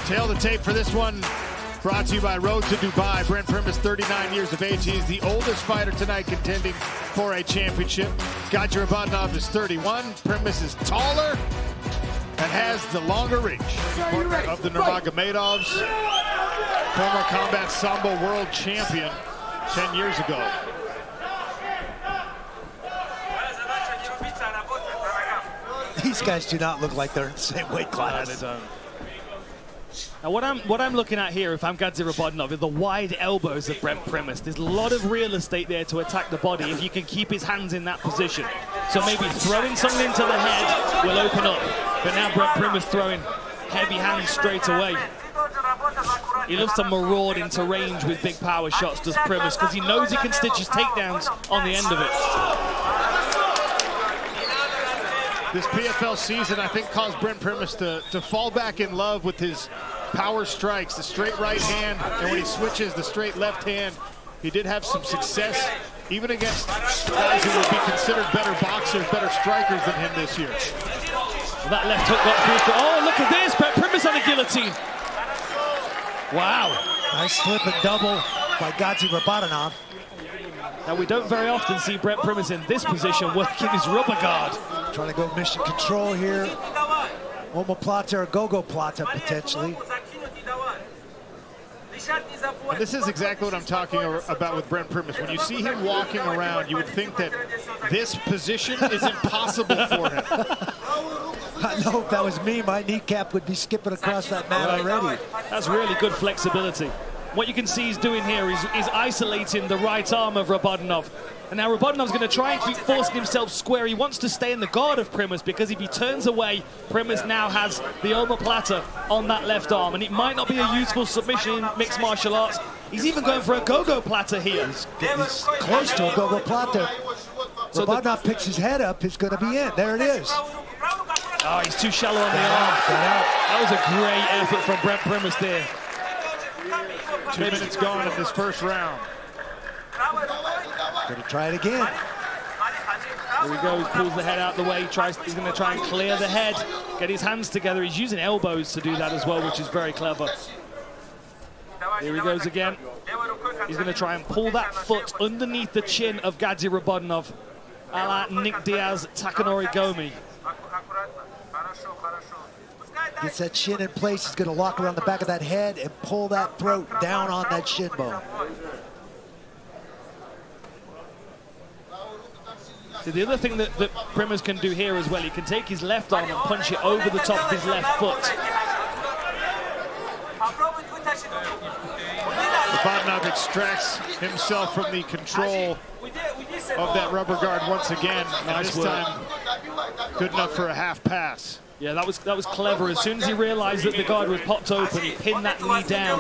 Tail the tape for this one. Brought to you by Road to Dubai. Brent Primus, 39 years of age. He is the oldest fighter tonight contending for a championship. Gadzhi Rabadanov is 31. Primus is taller and has the longer reach. Partner of the Nurmagomedovs. Former combat sambo world champion 10 years ago. These guys do not look like they're in the same weight class. No, they don't. Now what I'm looking at here, if I'm Gadzhi Rabadanov, is the wide elbows of Brent Primus. There's a lot of real estate there to attack the body if you can keep his hands in that position. So maybe throwing something into the head will open up. But now Brent Primus throwing heavy hands straight away. He loves to maraud into range with big power shots, does Primus, because he knows he can stitch his takedowns on the end of it. This PFL season, I think, caused Brent Primus to fall back in love with his power strikes, the straight right hand, and when he switches, the straight left hand. He did have some success, even against guys who would be considered better boxers, better strikers than him this year. Well, that left hook got through. Oh, look at this, Brent Primus on a guillotine. Wow. Nice slip and double by Gadzhi Rabadanov. Now, we don't very often see Brent Primus in this position working his rubber guard. Trying to go mission control here. Omoplata or gogoplata potentially. And this is exactly what I'm talking about with Brent Primus. When you see him walking around, you would think that this position is impossible for him. I know if that was me, my kneecap would be skipping across that mat already. That's really good flexibility. What you can see he's doing here is isolating the right arm of Rabadanov. And now Rabadanov is going to try and keep forcing himself square. He wants to stay in the guard of Primus because if he turns away, Primus now has the omoplata on that left arm. And it might not be a useful submission in mixed martial arts. He's even going for a gogoplata here. He's close to a gogoplata. So Rabadanov picks his head up, he's going to be in. There it is. Oh, he's too shallow on the arm. That was a great effort from Brent Primus there. 2 minutes gone in this first round. Going to try it again. Here we go, he pulls the head out the way, he's going to try and clear the head, get his hands together. He's using elbows to do that as well, which is very clever. Here he goes again. He's going to try and pull that foot underneath the chin of Gadzhi Rabadanov, a la Nick Diaz, Takanori Gomi. Gets that shin in place, he's going to lock around the back of that head and pull that throat down on that shin bone. See, the other thing that Primus can do here as well, he can take his left arm and punch it over the top of his left foot. Rabadanov extracts himself from the control of that rubber guard once again. Nice this work. time, good enough for a half pass. Yeah, that was clever. As soon as he realized that the guard was popped open, he pinned that knee down.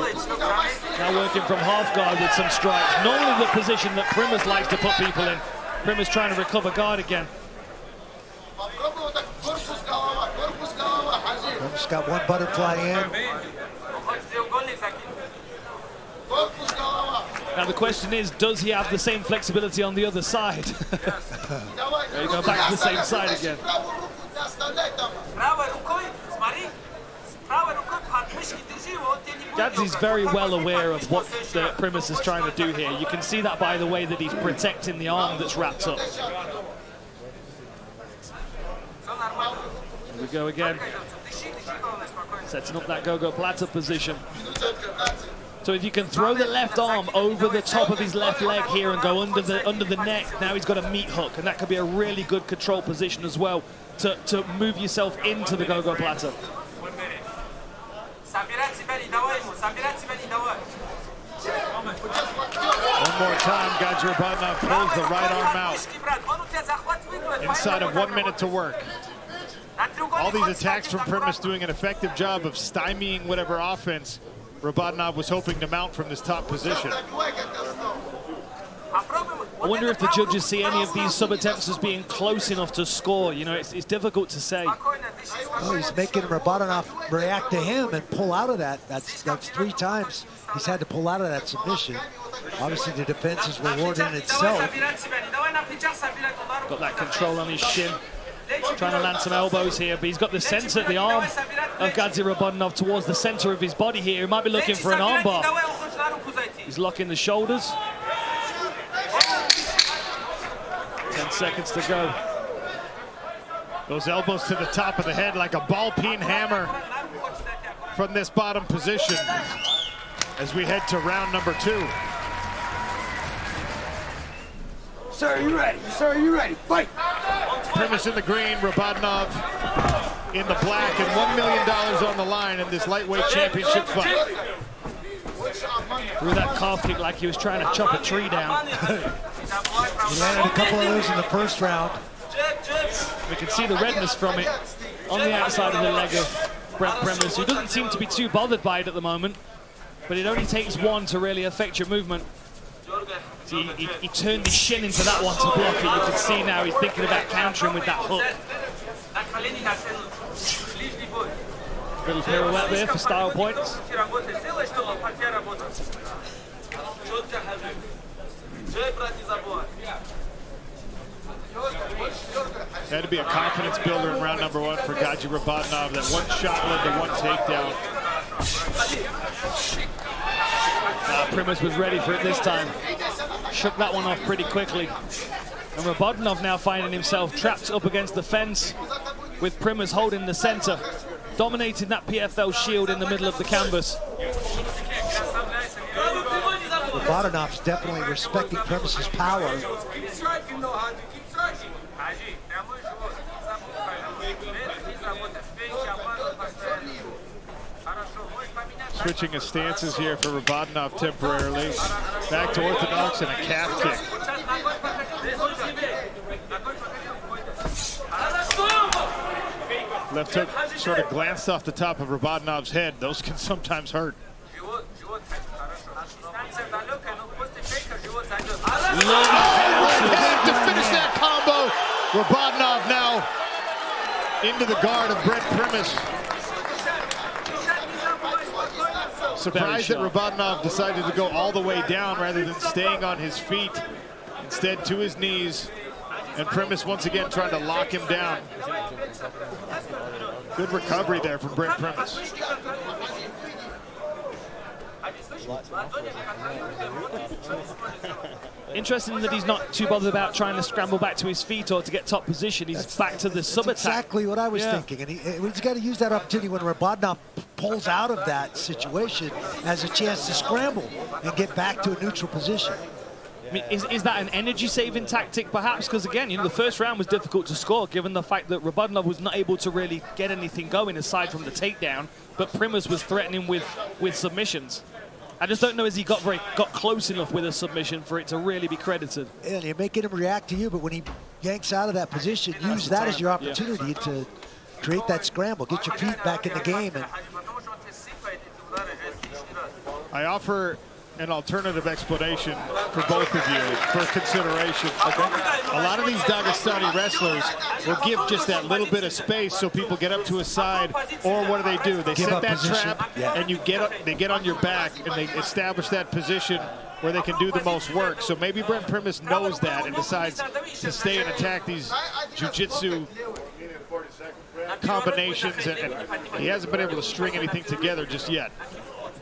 Now working from half guard with some strikes. Normally the position that Primus likes to put people in. Primus trying to recover guard again. Just got one butterfly in. Now the question is, does he have the same flexibility on the other side? There you go, back to the same side again. Gadzhi's very well aware of what Primus is trying to do here. You can see that by the way that he's protecting the arm that's wrapped up. Here we go again. Setting up that gogoplata position. So if you can throw the left arm over the top of his left leg here and go under the neck, now he's got a meat hook, and that could be a really good control position as well to move yourself into the gogoplata. One more time, Gadzhi Rabadanov pulls the right arm out. Inside of 1 minute to work. All these attacks from Primus doing an effective job of stymieing whatever offense Rabadanov was hoping to mount from this top position. I wonder if the judges see any of these sub-attempts as being close enough to score. You know, it's difficult to say. Oh, he's making Rabadanov react to him and pull out of that. That's 3 times he's had to pull out of that submission. Obviously, the defense is rewarding itself. Got that control on his shin. Trying to land some elbows here, but he's got the center, the arm of Gadzhi Rabadanov towards the center of his body here. He might be looking for an armbar. He's locking the shoulders. 10 seconds to go. Those elbows to the top of the head like a ball-peen hammer from this bottom position as we head to round number 2. Sir, you ready? Sir, you ready? Fight! Primus in the green, Rabadanov in the black, and $1 million on the line in this lightweight championship fight. Threw that calf kick like he was trying to chop a tree down. He landed a couple of those in the first round. We can see the redness from it on the outside of the leg of Brent Primus, who doesn't seem to be too bothered by it at the moment, but it only takes one to really affect your movement. See, he turned his shin into that one to block it. You can see now he's thinking about countering with that hook. Little pirouette there for style points. Had to be a confidence builder in round number 1 for Gadzhi Rabadanov. That one shot led to one takedown. Primus was ready for it this time. Shook that one off pretty quickly. And Rabadanov now finding himself trapped up against the fence with Primus holding the center, dominating that PFL shield in the middle of the canvas. Rabadanov's definitely respecting Primus's power. Switching his stances here for Rabadanov temporarily. Back to orthodox and a calf kick. Left hook sort of glanced off the top of Rabadanov's head. Those can sometimes hurt. To finish that combo. Rabadanov now into the guard of Brent Primus. Surprised that Rabadanov decided to go all the way down rather than staying on his feet. Instead to his knees. And Primus once again trying to lock him down. Good recovery there from Brent Primus. Interesting that he's not too bothered about trying to scramble back to his feet or to get top position. He's back to the sub-attack. Exactly what I was thinking. And he's got to use that opportunity when Rabadanov pulls out of that situation as a chance to scramble and get back to a neutral position. I mean, is that an energy-saving tactic, perhaps? Because, again, you know, the first round was difficult to score, given the fact that Rabadanov was not able to really get anything going aside from the takedown, but Primus was threatening with submissions. I just don't know as he got close enough with a submission for it to really be credited. And you're making him react to you, but when he yanks out of that position, use that as your opportunity to create that scramble, get your feet back in the game. And I offer an alternative explanation for both of you for consideration. A lot of these Dagestani wrestlers will give just that little bit of space so people get up to a side, or what do? They set that trap, and they get on your back, and they establish that position where they can do the most work. So maybe Brent Primus knows that and decides to stay and attack these jiu-jitsu combinations, and he hasn't been able to string anything together just yet.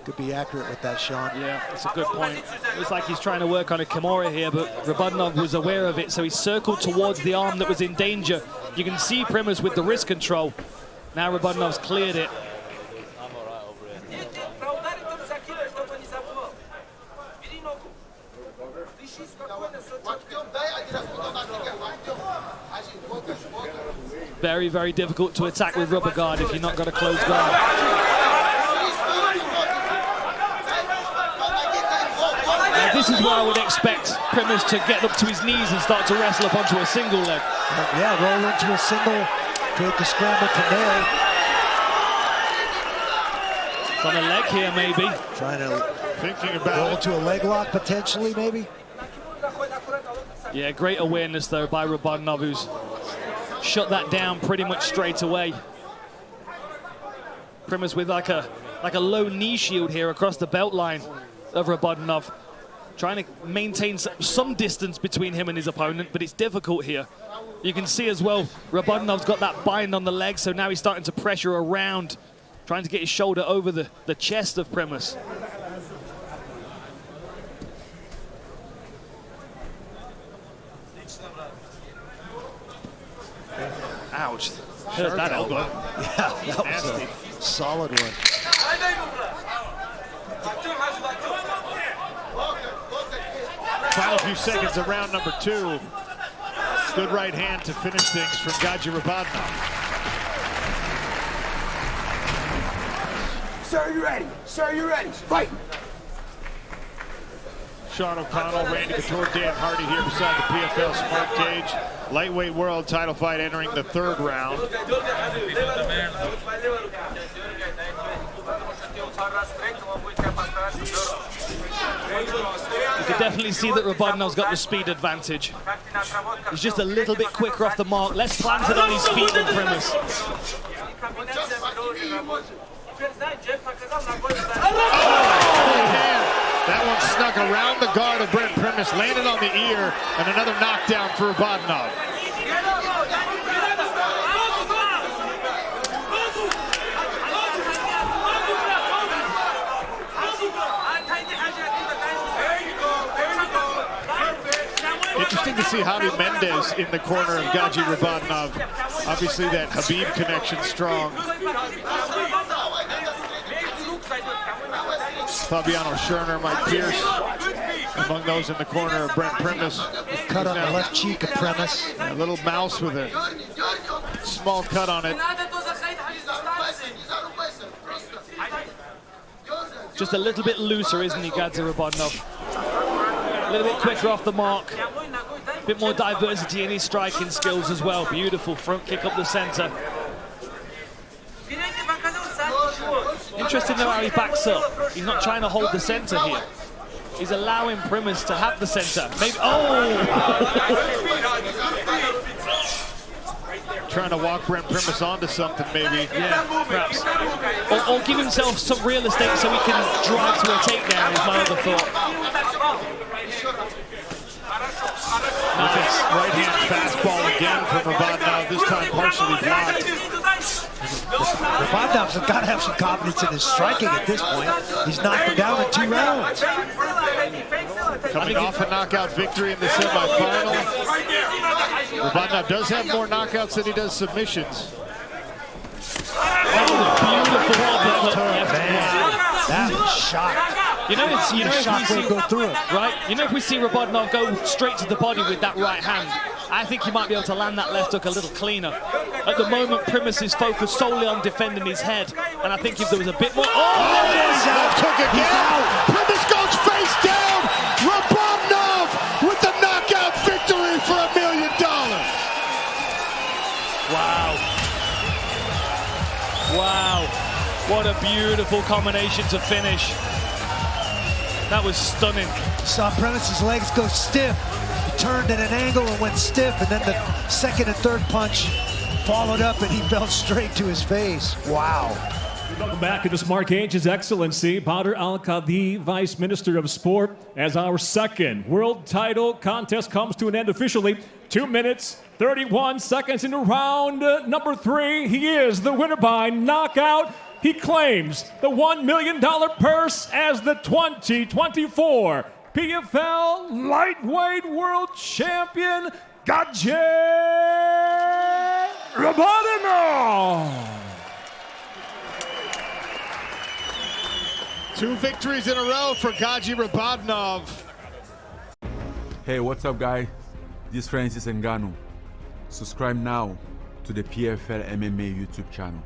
Could be accurate with that, Sean. Yeah, that's a good point. Looks like he's trying to work on a Kimura here, but Rabadanov was aware of it, so he circled towards the arm that was in danger. You can see Primus with the wrist control. Now Rabadanov's cleared it. Very, very difficult to attack with rubber guard if you've not got a closed guard. Now, this is where I would expect Primus to get up to his knees and start to wrestle up onto a single leg. Yeah, roll into a single, create the scramble to nail. It's on a leg here, maybe. Trying to thinking about roll to a leg lock, potentially, maybe. Yeah, great awareness, though, by Rabadanov, who's shut that down pretty much straight away. Primus with like a low knee shield here across the belt line of Rabadanov. trying to maintain some distance between him and his opponent, but it's difficult here. You can see as well, Rabadanov's got that bind on the leg, so now he's starting to pressure around, trying to get his shoulder over the chest of Primus. Ouch. Heard that elbow. Yeah, that was a solid one. Final few seconds of round number 2. Good right hand to finish things from Gadzhi Rabadanov. Sir, you ready? Sir, you ready? Fight! Sean O'Connell, Randy Couture, Dan Hardy here beside the PFL Smart Cage. Lightweight world title fight entering the 3rd round. You can definitely see that Rabadanov's got the speed advantage. He's just a little bit quicker off the mark, less planted on his feet than Primus. That one snuck around the guard of Brent Primus, landed on the ear, and another knockdown for Rabadanov. Interesting to see Javi Mendez in the corner of Gadzhi Rabadanov. Obviously that Habib connection strong. Fabiano Scherner, Mike Pierce, among those in the corner of Brent Primus. Cut on the left cheek of Primus. A little mouse with a small cut on it. Just a little bit looser, isn't he, Gadzhi Rabadanov? A little bit quicker off the mark. A bit more diversity in his striking skills as well. Beautiful front kick up the center. Interesting though how he backs up. He's not trying to hold the center here. He's allowing Primus to have the center. Maybe, Trying to walk Brent Primus onto something, maybe. Yeah, perhaps. Or give himself some real estate so he can drive to a takedown, is my other thought. Nice right hand fastball again from Rabadanov, this time partially blocked. Rabadanav's got to have some confidence in his striking at this point. He's knocked him down in 2 rounds. Coming off a knockout victory in the semifinal. Rabadanov does have more knockouts than he does submissions. Beautiful That was shot. You know, if we see Rabadanov go straight to the body with that right hand, I think he might be able to land that left hook a little cleaner. At the moment, Primus is focused solely on defending his head, and I think if there was a bit more... Left hook again! Primus goes face down! Rabadanov with the knockout victory for $1 million! Wow. Wow. What a beautiful combination to finish. That was stunning. Saw Primus's legs go stiff. He turned at an angle and went stiff, and then the 2nd and 3rd punch followed up, and he fell straight to his face. Wow. Welcome back to the Smart Cage, His Excellency Badr Al-Qadi, Vice Minister of Sport, as our 2nd world title contest comes to an end officially. 2 minutes, 31 seconds into round number 3. He is the winner by knockout. He claims the $1 million purse as the 2024 PFL Lightweight World Champion, Gadzhi Rabadanov. 2 victories in a row for Gadzhi Rabadanov. Hey, what's up, guys? This is Francis Ngannou. Subscribe now to the PFL MMA YouTube channel.